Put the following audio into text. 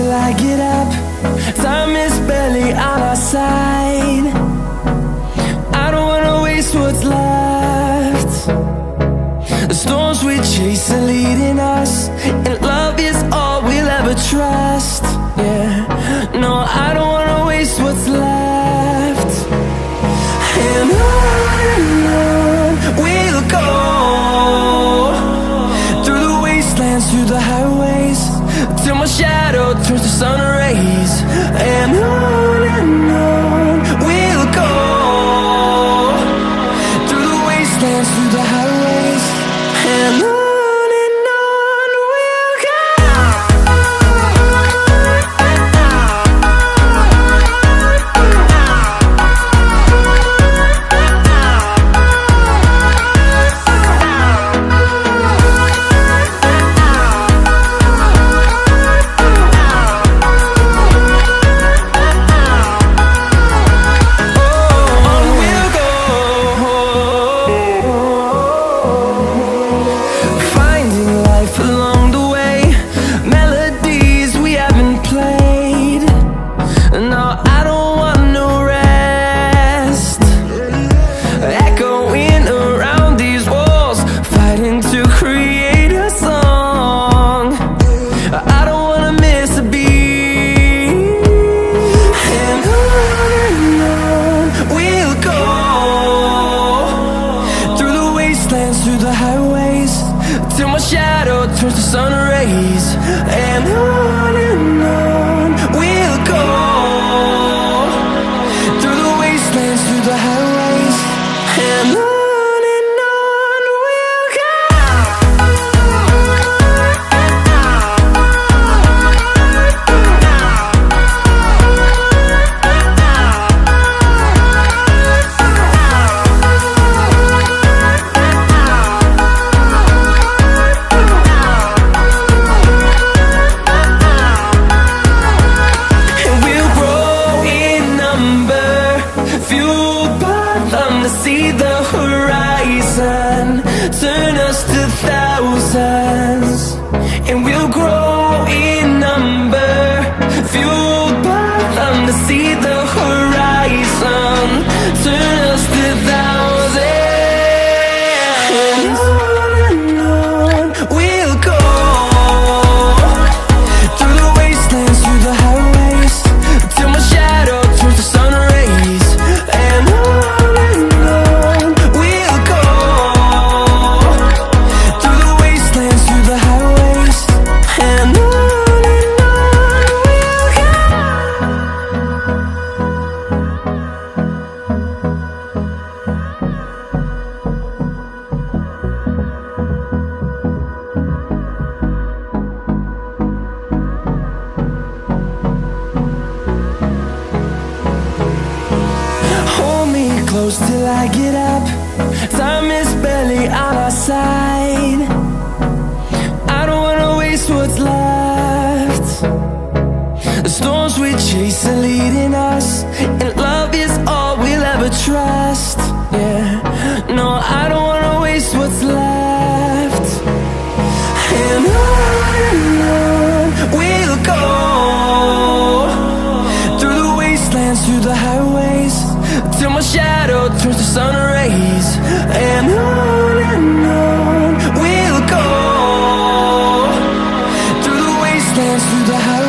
till I get up. Time is barely on our side. I don't wanna waste what's left. The storms we chase are leading us, and love is all we'll ever trust. Yeah, no, I don't wanna waste what's left. And on we'll go, through the wastelands, through the highways, till my shadow turns to sun rays. And on we'll go, through the wastelands, through the highways, and on we'll go. Through the highways, till my shadow turns to sun rays. And on we'll go, through the wastelands, through the highways, and on we'll go. See the horizon turn us to thousands, and we'll grow in number, fueled by them. To see the horizon turn us to thousands, and on we'll go, through the wastelands, through the highways, till my shadow turns to sun rays. And close till I get up. Time is barely on our side. I don't wanna waste what's left. The storms we chase are leading us, and love is all we'll ever trust. Yeah, no, I don't wanna waste what's left. And on we'll go, through the wastelands, through the highways, till my shadow turns to sun rays. And on we'll go, through the wastelands, through the highways.